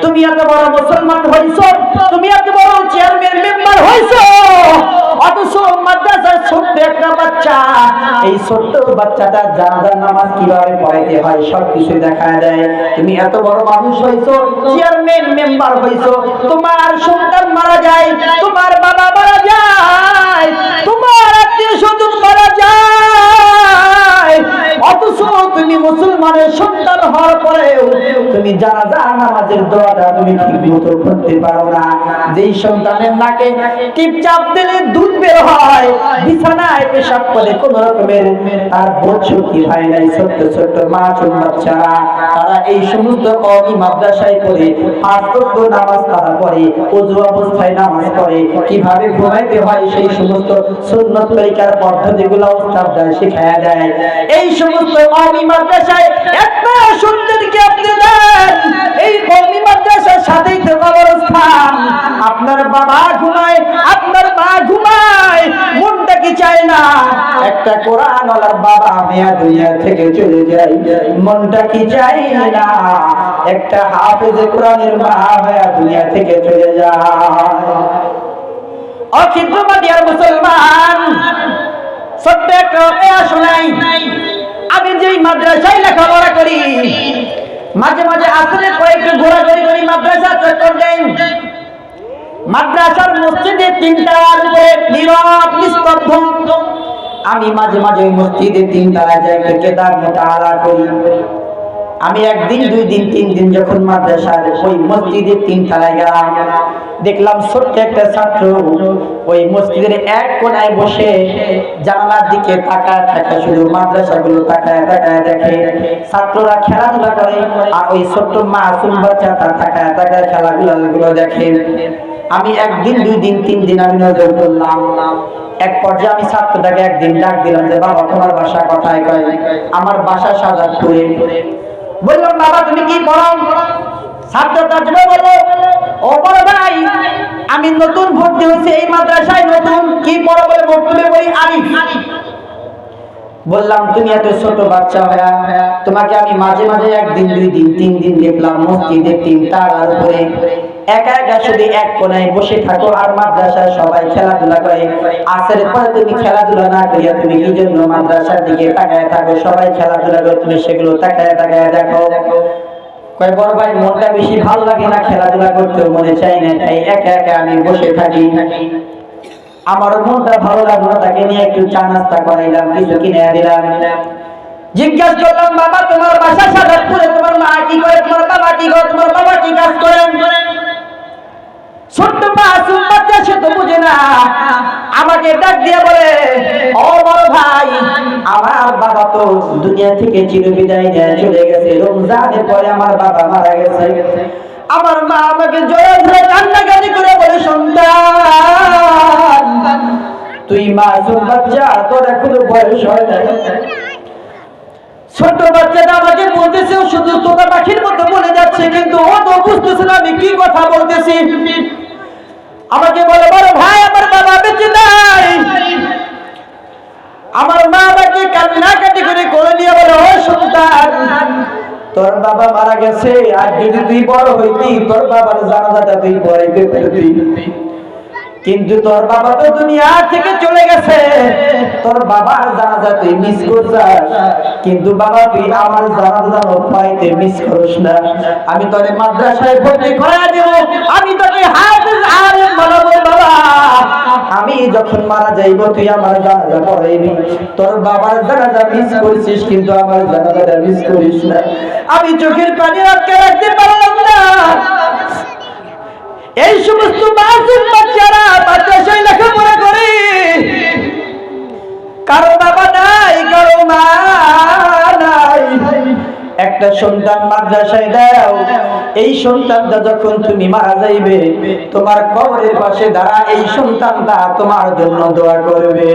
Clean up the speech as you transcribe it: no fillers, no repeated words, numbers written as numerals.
তুমি এত বড় মুসলমান হইছো, তুমি এত বড় চেয়ারম্যান মেম্বার হইছো, অথচ মাদ্রাসার ছোট্ট একটা বাচ্চা, এই ছোট্ট বাচ্চাটা জানাজার নামাজ কিভাবে পড়াইতে হয় সবকিছু দেখায় দেয়। তুমি এত বড় মানুষ হইছো, চেয়ারম্যান মেম্বার হইছো, তোমার সন্তান মারা যায়, তোমার বাবা মারা যায়, তোমার আত্মীয় স্বজন মারা যায়, অথচ তুমি মুসলমানের সন্তান হওয়ার পরেও তুমি জানাজা নামাজের দোয়াটা তুমি ঠিক মতো করতে পারো না। যেই সন্তানের নাকে টিপচাপ দিলে দুধ বের হয়, বিছানায় পেশাব করে কোন রকমের তার বোধ শক্তি হয় নাই, ছোট্ট ছোট্ট মাসুম বাচ্চারা তারা এই সমস্ত কওমি মাদ্রাসায় পড়ে 5 ওয়াক্ত নামাজ তারা পড়ে, ওযু অবস্থায় নামাজ পড়ে, কিভাবে ঘুমাইতে হয় সেই সমস্ত সুন্নত তরিকার পদ্ধতিগুলো উস্তাদরা শিখায়া দেয়। এই সমস্ত কওমি মাদ্রাসায় একটা সন্তানকে আপনি দেন, এই কওমি মাদ্রাসার সাথেই তো কবরস্থান। আপনার বাবা ঘুমায়, আপনার মা ঘুমায়, মনটা কি চায় না একটা কোরআনওয়ালার বাবা মেয়া দুনিয়া থেকে চলে যায়? মনটা কি চায় না একটা হাফেজে কোরআনের মা মেয়া দুনিয়া থেকে চলে যায়? অখিদ্রমাদিয়ার মুসলমান, সত্য একটা শোনাই, আমি যেই মাদ্রাসায় লেখাপড়া করি, মাঝে মাঝে আসলে কয়েকটু ঘোরাঘুরি করি, মাদ্রাসা চত্বর দেন, মাদ্রাসার মসজিদে 3টার উপরে নীরব নিস্তব্ধ। আমি মাঝে মাঝে মসজিদে 3টায় যাই, কেদার মোতালা করি। আমি একদিন 2 দিন 3 দিন যখন মাদ্রাসার ওই মসজিদের 3টায় গেলাম, দেখলাম ছোট্ট একটা ছাত্র ওই মসজিদের এক কোণায় বসে জানালার দিকে তাকায় থাকে, শুধু মাদ্রাসাগুলো তাকায় তাকায় দেখে, ছাত্ররা খেলাধুলা করে, আর ওই ছোট্ট মাসুম বাচ্চা তার তাকায় তাকায় খেলাধুলাগুলো দেখে। আমি একদিন 2 দিন 3 দিন আমি নজর করলাম। এক পর্যায়ে আমি ছাত্রটাকে একদিন ডাক দিলাম যে বাবা তোমার বাসা কোথায়? কয় আমার বাসা শাহজাদপুরে। বললাম বাবা তুমি কি পড়ো? ছাত্রটা বলল ও বড় ভাই আমি নতুন ভর্তি হয়েছি এই মাদ্রাসায়, নতুন। কি পড়ো? বলে বক্তব্য বলি আলিফ। বললাম তুমি এত ছোট বাচ্চা হয়ে তোমাকে আমি মাঝে মাঝে 1 দিন 2 দিন 3 দিন দেখলাম মসজিদে 3টার উপরে একা একা শুধু এক কোণায় বসে থাকো, আর মাদ্রাসায় সবাই খেলাধুলা করে। আসরের পরে তুমি খেলাধুলা না করিয়া তুমি কি জন্য মাদ্রাসার দিকে তাকায় থাকো? সবাই খেলাধুলা করে, তুমি সেগুলো তাকায় তাকায় দেখো। কয় বড় ভাই মনটা বেশি ভালো লাগে না, খেলাধুলা করতেও মনে চাই না, তাই একা একা আমি বসে থাকি। আমার মনটা ভালো লাগলো, তাকে নিয়ে একটু চা নাস্তা করাইলাম, কিছু কিনে দিলাম। জিজ্ঞাসা করলাম বাবা তোমার বাসা শাহজাদপুরে, তোমার মা কি করে, তোমার বাবা কি করে, তোমার বাবা কি কাজ করেন? ছোট্ট মাসুম বাচ্চা সে তো বুঝে না, আমাকে ডাক দিয়ে বলে ও বড় ভাই আমার বাবা তো দুনিয়া থেকে চিরবিদায় নিয়ে চলে গেছে, রমজানের পরে আমার বাবা মারা গেছে। আমার মা আমাকে জড়িয়ে ধরে কান্নাকাটি করে বলে সন্তান তুই মাসুম বাচ্চা, তোর এখনো বয়স হয় নাই। ছোট বাচ্চাটা আমাকে বলতেছে শুধু তোতা পাখির মতো বলে যাচ্ছে, কিন্তু ও তো বুঝতেছে না আমি কি কথা বলতেছি। আমাকে বলে বড় ভাই আমার বাবা বেঁচে নাই। আমার মা আমাকে কান্নাকাটি করে কোলে নিয়ে বলে ও সন্তান তোর বাবা মারা গেছে, আর যদি তুই বড় হইতি তোর বাবার জানাজাটা তুই পড়াইতে পারতি, কিন্তু তোর বাবা তো দুনিয়া থেকে চলে গেছে, তোর বাবার জানাজা তুই মিস করছিস, কিন্তু বাবা তুই আমার জানাজা পড়াইতে মিস করিস না। আমি তোরে মাদ্রাসায় ভর্তি করায় দেব, আমি তোকে হাফেজ আলেম বানাবো বাবা। আমি যখন মারা যাইব তুই আমার জানাজা পড়াইবি। তোর বাবার জানাজা মিস করেছিস, কিন্তু আমার জানাজাটা মিস করিস না। আমি চোখের পানি আটকে রাখতে পারলাম না। এই সমস্ত মাসুম বাচ্চারা মাদ্রাসায় লেখাপড়া করে, কারো বাবা নাই, কারো মা নাই, একটা সন্তান মাদ্রাসায় দাও। এই সন্তানটা যখন তুমি মারা যাইবে তোমার কবরের পাশে দাঁড়া, এই সন্তানটা তোমার জন্য দোয়া করবে।